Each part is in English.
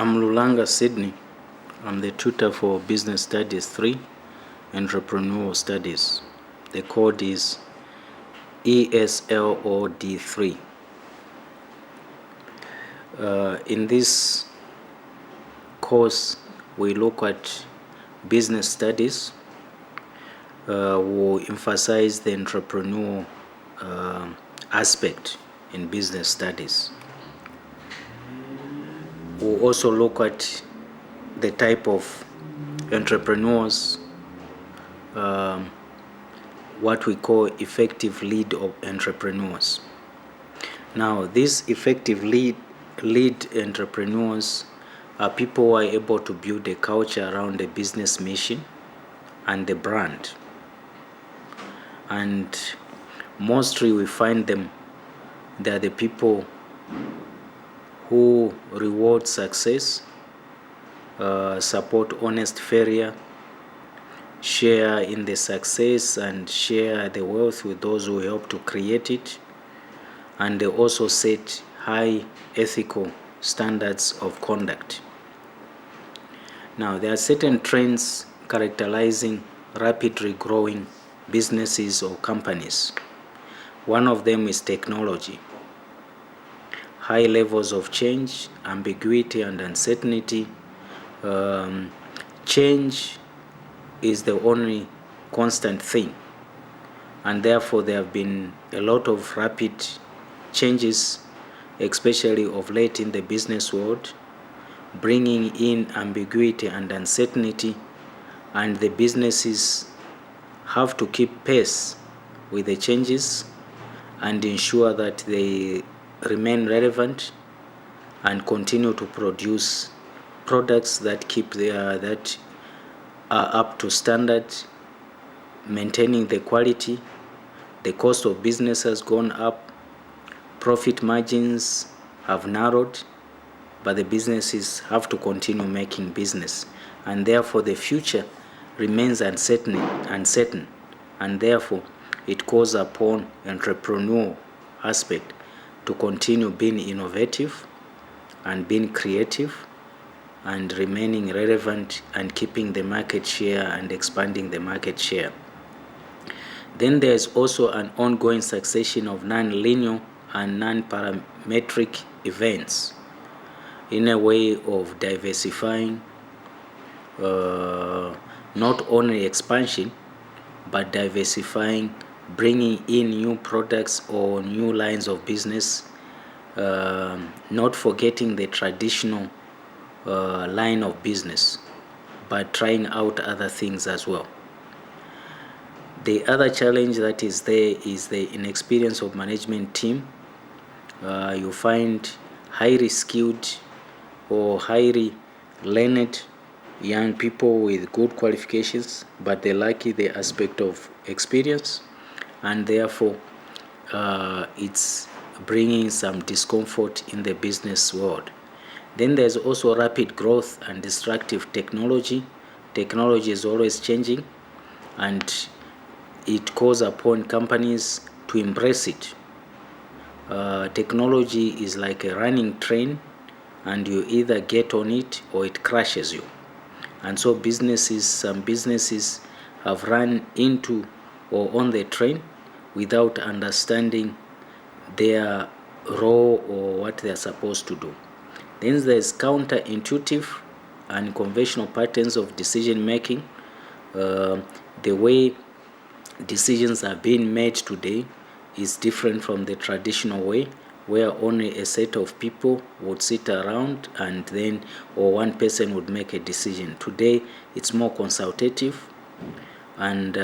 I'm Lulanga Sydney. I'm the tutor for Business Studies 3, Entrepreneurial Studies. The code is ESL0D3. In this course, we look at business studies. We emphasize the entrepreneurial aspect in business studies. We also look at the type of entrepreneurs, what we call effective lead of entrepreneurs. Now, these effective lead entrepreneurs are people who are able to build a culture around the business mission and the brand. And mostly we find them, they are the people who reward success, support honest failure, share in the success and share the wealth with those who help to create it, and they also set high ethical standards of conduct. Now, there are certain trends characterizing rapidly growing businesses or companies. One of them is technology. High levels of change, ambiguity and uncertainty. Change is the only constant thing, and therefore there have been a lot of rapid changes, especially of late in the business world, bringing in ambiguity and uncertainty, and the businesses have to keep pace with the changes and ensure that they remain relevant and continue to produce products that that are up to standard, maintaining the quality. The cost of business has gone up, profit margins have narrowed, but the businesses have to continue making business, and therefore the future remains uncertain, and therefore it calls upon entrepreneurial aspect to continue being innovative and being creative and remaining relevant and keeping the market share and expanding the market share. Then there's also an ongoing succession of non-linear and non-parametric events in a way of diversifying not only expansion but diversifying, bringing in new products or new lines of business, not forgetting the traditional line of business, but trying out other things as well. The other challenge that is there is the inexperience of management team. You find highly skilled or highly learned young people with good qualifications, but they lack the aspect of experience, and therefore it's bringing some discomfort in the business world. Then there's also rapid growth and disruptive technology. Technology is always changing, and it calls upon companies to embrace it. Technology is like a running train, and you either get on it or it crashes you. And so some businesses have run into or on the train without understanding their role or what they're supposed to do. Then there's counterintuitive and conventional patterns of decision making. The way decisions are being made today is different from the traditional way, where only a set of people would sit around and then, or one person would make a decision. Today, it's more consultative, and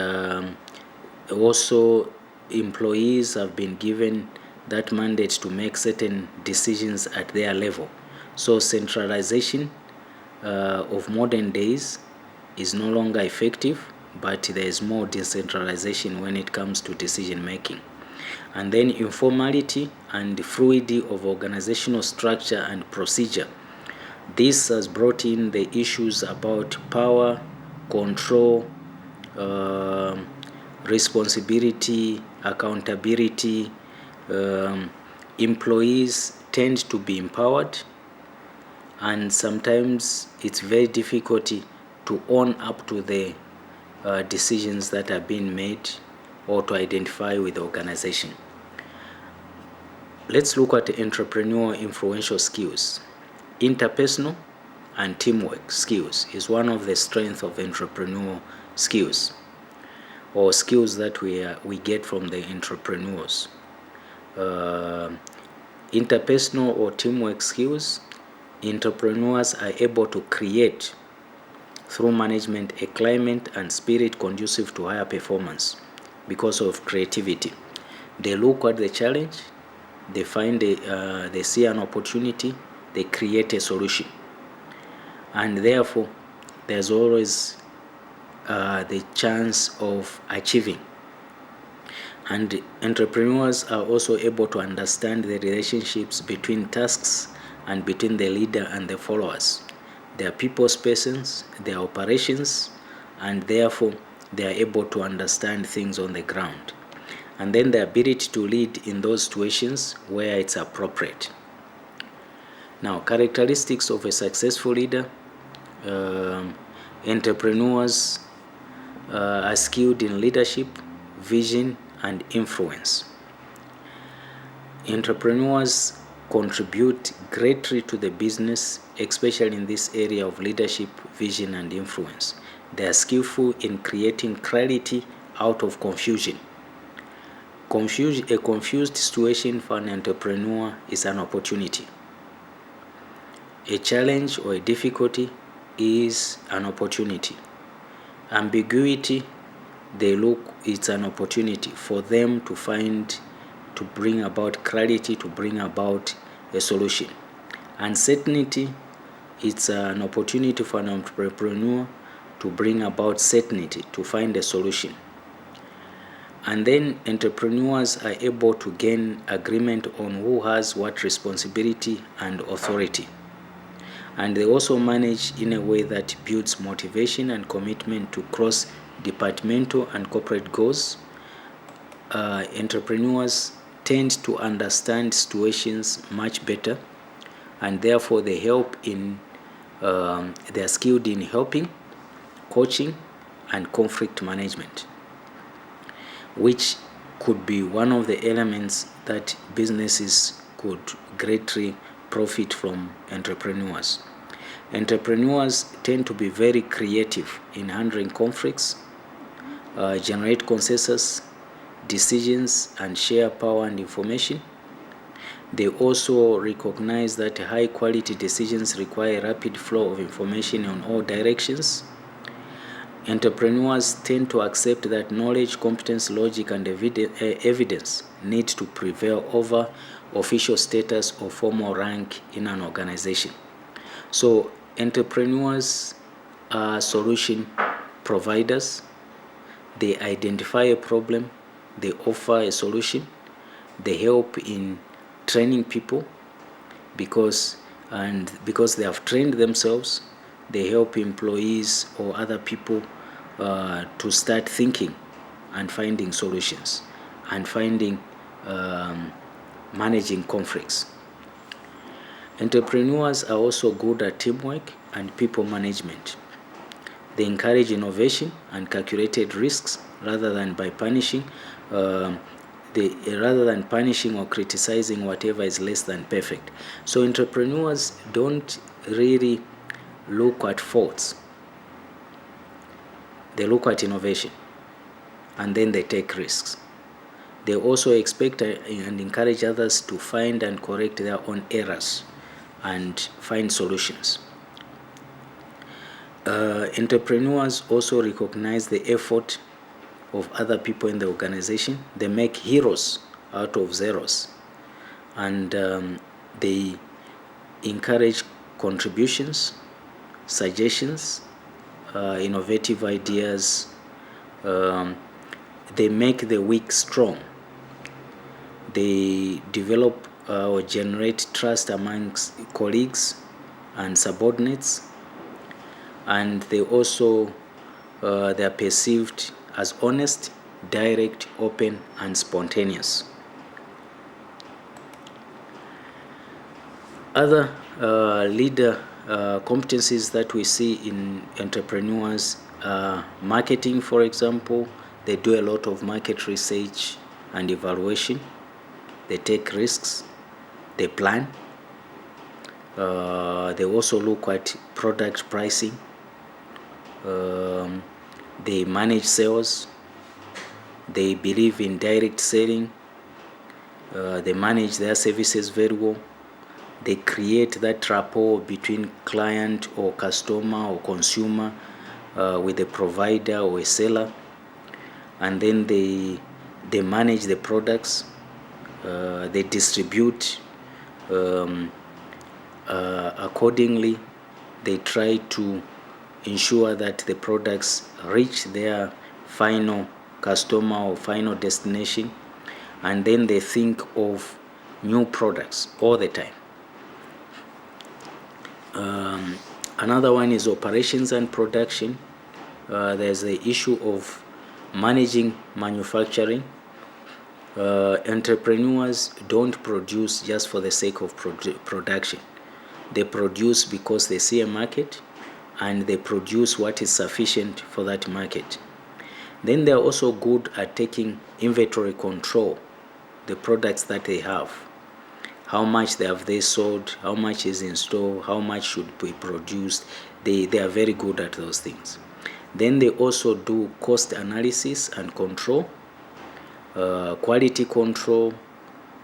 also employees have been given that mandate to make certain decisions at their level. So centralization of modern days is no longer effective, but there is more decentralization when it comes to decision making. And then informality and the fluidity of organizational structure and procedure. This has brought in the issues about power, control, responsibility, accountability. Employees tend to be empowered, and sometimes it's very difficult to own up to the decisions that are being made or to identify with the organization. Let's look at entrepreneurial influential skills. Interpersonal and teamwork skills is one of the strengths of entrepreneurial skills, or skills that we get from the entrepreneurs. Interpersonal or teamwork skills, entrepreneurs are able to create through management a climate and spirit conducive to higher performance because of creativity. They look at the challenge, they they see an opportunity, they create a solution, and therefore there's always the chance of achieving. And entrepreneurs are also able to understand the relationships between tasks and between the leader and the followers. They are people's persons, they are operations, and therefore they are able to understand things on the ground. And then the ability to lead in those situations where it's appropriate. Now, characteristics of a successful leader. Entrepreneurs are skilled in leadership, vision, and influence. Entrepreneurs contribute greatly to the business, especially in this area of leadership, vision, and influence. They are skillful in creating clarity out of confusion. A confused situation for an entrepreneur is an opportunity. A challenge or a difficulty is an opportunity. Ambiguity, it's an opportunity for them to bring about clarity, to bring about a solution. Uncertainty, it's an opportunity for an entrepreneur to bring about certainty, to find a solution. And then entrepreneurs are able to gain agreement on who has what responsibility and authority. And they also manage in a way that builds motivation and commitment to cross-departmental and corporate goals. Entrepreneurs tend to understand situations much better, and therefore they are skilled in helping, coaching, and conflict management, which could be one of the elements that businesses could greatly profit from entrepreneurs. Entrepreneurs tend to be very creative in handling conflicts, generate consensus, decisions, and share power and information. They also recognize that high quality decisions require a rapid flow of information in all directions. Entrepreneurs tend to accept that knowledge, competence, logic, and evidence need to prevail over official status or formal rank in an organization. So entrepreneurs are solution providers. They identify a problem, they offer a solution, they help in training people because they have trained themselves. They help employees or other people to start thinking and finding solutions and managing conflicts. Entrepreneurs are also good at teamwork and people management. They encourage innovation and calculated risks rather than punishing or criticizing whatever is less than perfect. So entrepreneurs don't really look at faults. They look at innovation, and then they take risks. They also expect and encourage others to find and correct their own errors and find solutions. Entrepreneurs also recognize the effort of other people in the organization. They make heroes out of zeros, and they encourage contributions, suggestions, innovative ideas. They make the weak strong. They develop or generate trust amongst colleagues and subordinates, and they also they are perceived as honest, direct, open, and spontaneous. Other leader competencies that we see in entrepreneurs are marketing, for example. They do a lot of market research and evaluation. They take risks. They plan. They also look at product pricing. They manage sales. They believe in direct selling. They manage their services very well. They create that rapport between client or customer or consumer with a provider or a seller, and then they manage the products. They distribute accordingly. They try to ensure that the products reach their final customer or final destination, and then they think of new products all the time. Another one is operations and production. There's the issue of managing manufacturing. Entrepreneurs don't produce just for the sake of production. They produce because they see a market, and they produce what is sufficient for that market. Then they are also good at taking inventory control, the products that they have. How much have they sold, how much is in store, how much should be produced. They are very good at those things. Then they also do cost analysis and control, quality control,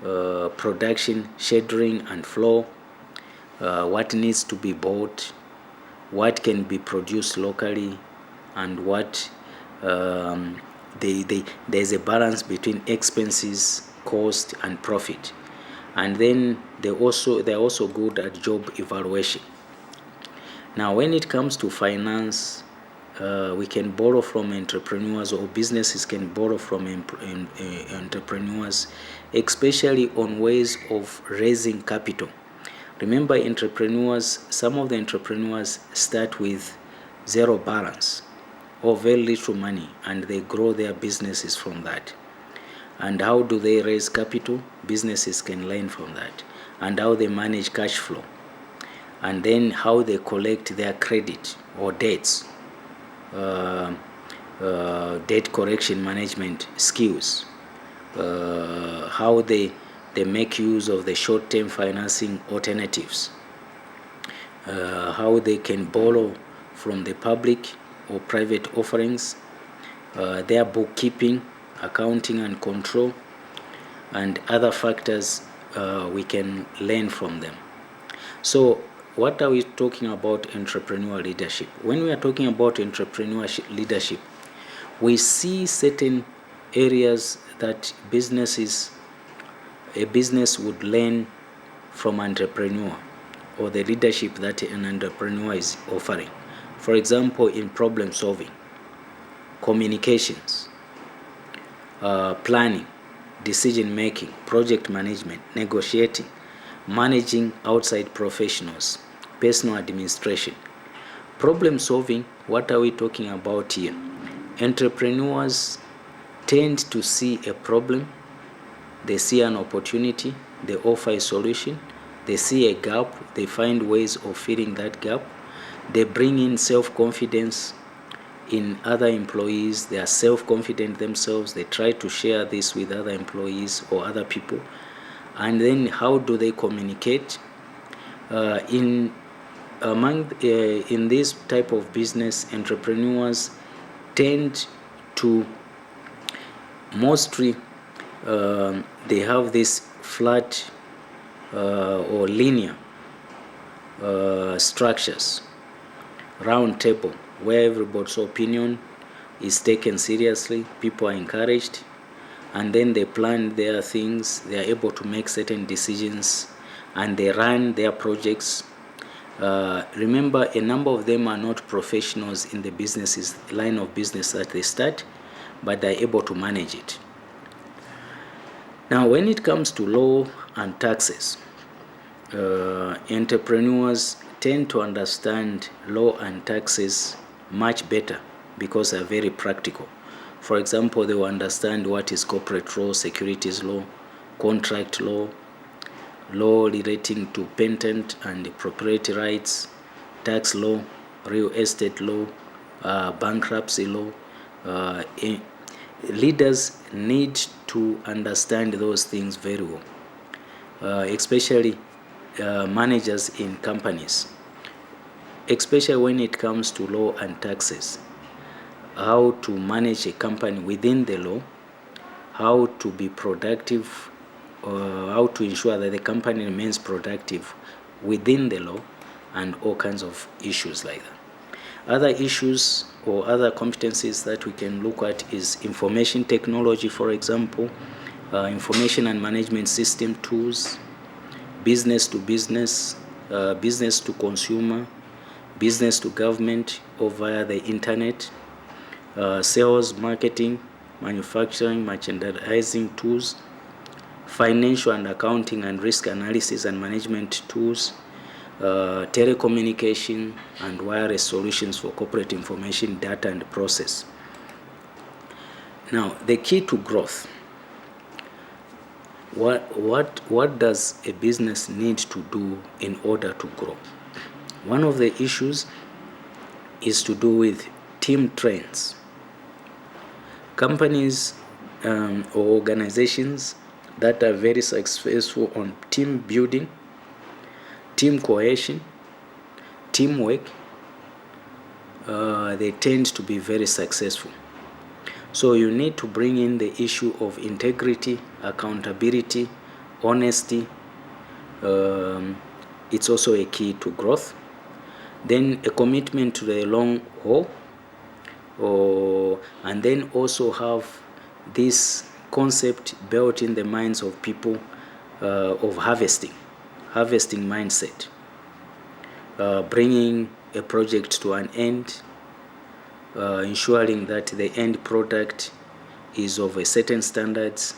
production scheduling and flow, what needs to be bought, what can be produced locally, and what there's a balance between expenses, cost, and profit. And then they're also good at job evaluation. Now, when it comes to finance, we can borrow from entrepreneurs, or businesses can borrow from entrepreneurs, especially on ways of raising capital. Remember, some of the entrepreneurs start with zero balance or very little money, and they grow their businesses from that. And how do they raise capital? Businesses can learn from that. And how they manage cash flow. And then how they collect their credit or debts, debt collection management skills, how they make use of the short-term financing alternatives, how they can borrow from the public or private offerings, their bookkeeping, accounting and control, and other factors we can learn from them. So what are we talking about entrepreneurial leadership? When we are talking about entrepreneurship leadership, we see certain areas that a business would learn from entrepreneur, or the leadership that an entrepreneur is offering. For example, in problem solving, communications, planning, decision making, project management, negotiating, managing outside professionals, personal administration. Problem solving, what are we talking about here? Entrepreneurs tend to see a problem, they see an opportunity, they offer a solution, they see a gap, they find ways of filling that gap, they bring in self-confidence in other employees, they are self-confident themselves, they try to share this with other employees or other people. And then how do they communicate? In this type of business, entrepreneurs tend to mostly they have this flat or linear structures, round table, where everybody's opinion is taken seriously, people are encouraged, and then they plan their things, they are able to make certain decisions, and they run their projects. Remember, a number of them are not professionals in the line of business that they start, but they're able to manage it. Now, when it comes to law and taxes, entrepreneurs tend to understand law and taxes much better because they're very practical. For example, they will understand what is corporate law, securities law, contract law, law relating to patent and proprietary rights, tax law, real estate law, bankruptcy law. Leaders need to understand those things very well, especially managers in companies, especially when it comes to law and taxes, how to manage a company within the law, how to be productive, how to ensure that the company remains productive within the law, and all kinds of issues like that. Other issues or other competencies that we can look at is information technology, for example, information and management system tools, business to business, business to consumer, business to government or via the internet, sales, marketing, manufacturing, merchandising tools, financial and accounting and risk analysis and management tools, telecommunication and wireless solutions for corporate information, data and process. Now, the key to growth. What does a business need to do in order to grow? One of the issues is to do with team trends. Companies or organizations that are very successful on team building, team cohesion, teamwork, they tend to be very successful. So you need to bring in the issue of integrity, accountability, honesty. It's also a key to growth. Then a commitment to the long haul, and then also have this concept built in the minds of people of harvesting mindset, bringing a project to an end, ensuring that the end product is of a certain standards,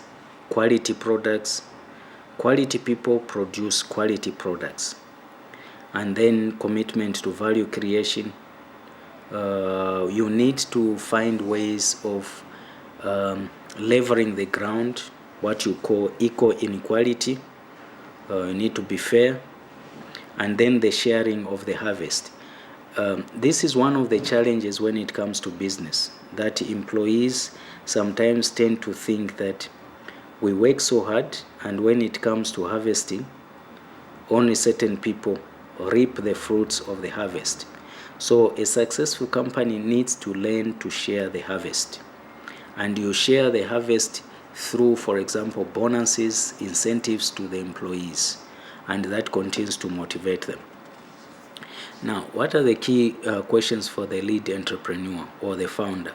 quality products, quality people produce quality products, and then commitment to value creation. You need to find ways of leveling the ground, what you call equal inequality. You need to be fair, and then the sharing of the harvest. This is one of the challenges when it comes to business, that employees sometimes tend to think that we work so hard, and when it comes to harvesting, only certain people reap the fruits of the harvest. So a successful company needs to learn to share the harvest. And you share the harvest through, for example, bonuses, incentives to the employees, and that continues to motivate them. Now, what are the key questions for the lead entrepreneur or the founder?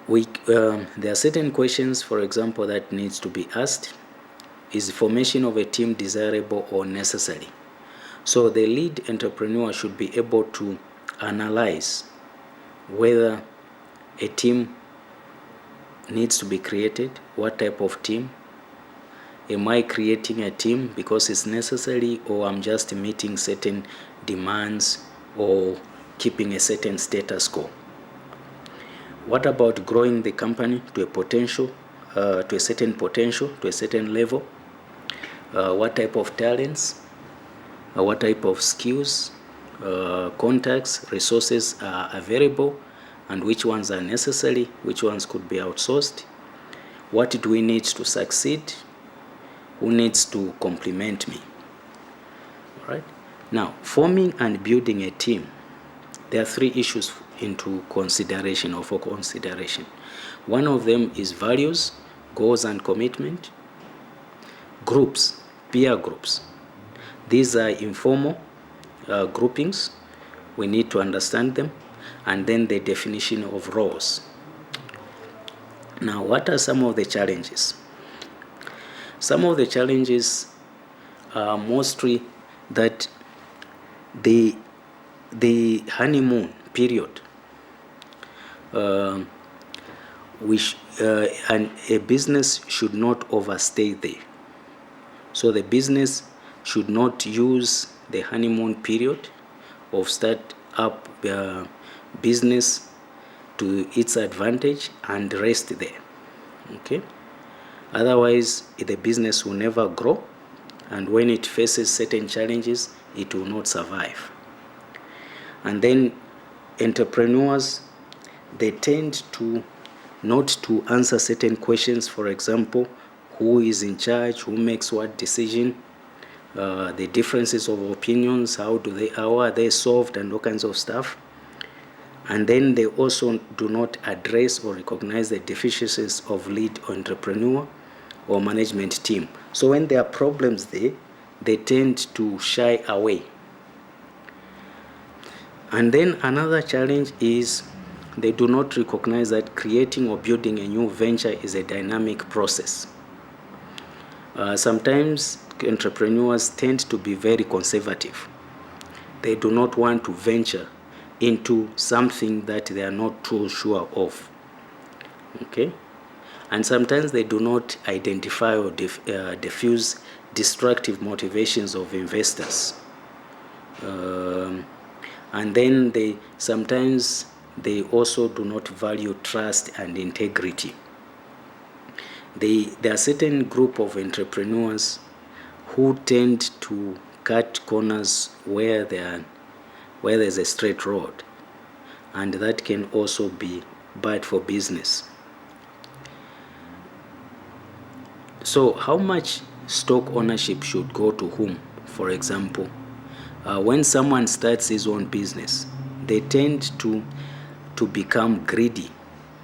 There are certain questions, for example, that needs to be asked. Is the formation of a team desirable or necessary? So the lead entrepreneur should be able to analyze whether a team needs to be created, what type of team. Am I creating a team because it's necessary, or I'm just meeting certain demands or keeping a certain status quo? What about growing the company to a potential, to a certain level? What type of talents, what type of skills, contacts, resources are available, and which ones are necessary, which ones could be outsourced? What do we need to succeed? Who needs to complement me? All right. Now, forming and building a team, there are three issues into consideration or for consideration. One of them is values, goals and commitment. Groups, peer groups. These are informal groupings. We need to understand them. And then the definition of roles. Now, what are some of the challenges? Some of the challenges are mostly that the honeymoon period, and a business should not overstay there. So the business should not use the honeymoon period of start up business to its advantage and rest there. Okay. Otherwise, the business will never grow, and when it faces certain challenges, it will not survive. And then entrepreneurs, they tend to not to answer certain questions. For example, who is in charge, who makes what decision, the differences of opinions, how are they solved, and all kinds of stuff. And then they also do not address or recognize the deficiencies of lead entrepreneur or management team. So when there are problems there, they tend to shy away. And then another challenge is they do not recognize that creating or building a new venture is a dynamic process. Sometimes entrepreneurs tend to be very conservative. They do not want to venture into something that they are not too sure of. Okay? And sometimes they do not identify or diffuse destructive motivations of investors. And then sometimes they also do not value trust and integrity. There are certain group of entrepreneurs who tend to cut corners where there's a straight road, and that can also be bad for business. So how much stock ownership should go to whom? For example, when someone starts his own business, they tend to become greedy.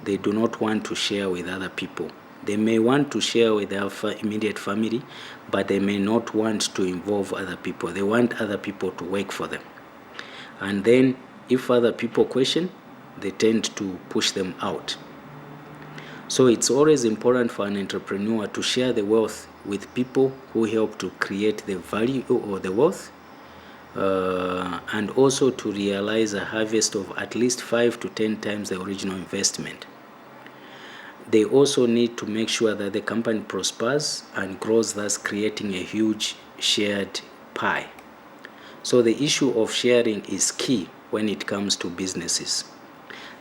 They do not want to share with other people. They may want to share with their immediate family, but they may not want to involve other people. They want other people to work for them. And then if other people question, they tend to push them out. So it's always important for an entrepreneur to share the wealth with people who help to create the value or the wealth, and also to realize a harvest of at least 5 to 10 times the original investment. They also need to make sure that the company prospers and grows, thus creating a huge shared pie. So the issue of sharing is key when it comes to businesses.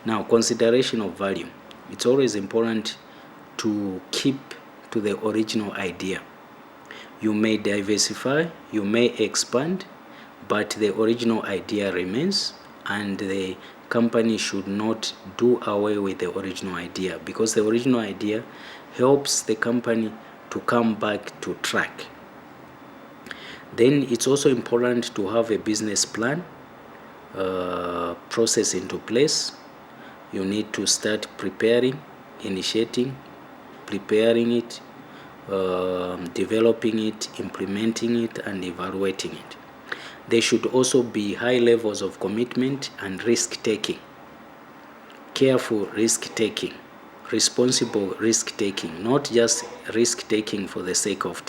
Now, consideration of value. It's always important to keep to the original idea. You may diversify, you may expand, but the original idea remains, and the company should not do away with the original idea, because the original idea helps the company to come back to track. Then it's also important to have a business plan, process into place. You need to start preparing, initiating, preparing it, developing it, implementing it, and evaluating it. There should also be high levels of commitment and risk-taking. Careful risk-taking, responsible risk-taking, not just risk-taking for the sake of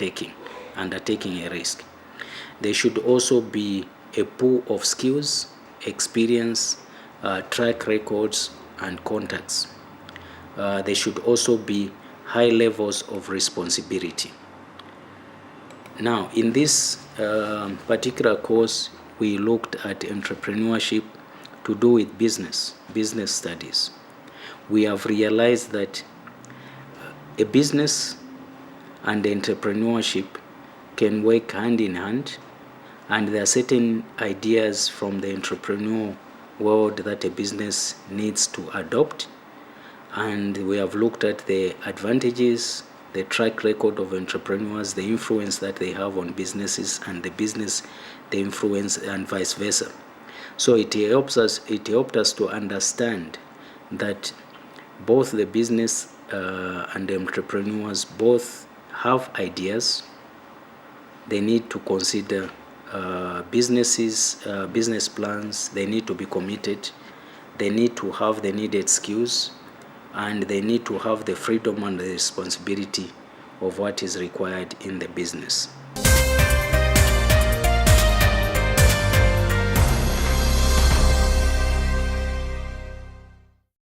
undertaking a risk. There should also be a pool of skills, experience, track records, and contacts. There should also be high levels of responsibility. Now, in this particular course, we looked at entrepreneurship to do with business studies. We have realized that a business and entrepreneurship can work hand in hand, and there are certain ideas from the entrepreneurial world that a business needs to adopt. And we have looked at the advantages, the track record of entrepreneurs, the influence that they have on businesses, and the business, the influence, and vice versa. So it helped us to understand that both the business and the entrepreneurs both have ideas. They need to consider business plans. They need to be committed. They need to have the needed skills, and they need to have the freedom and the responsibility of what is required in the business.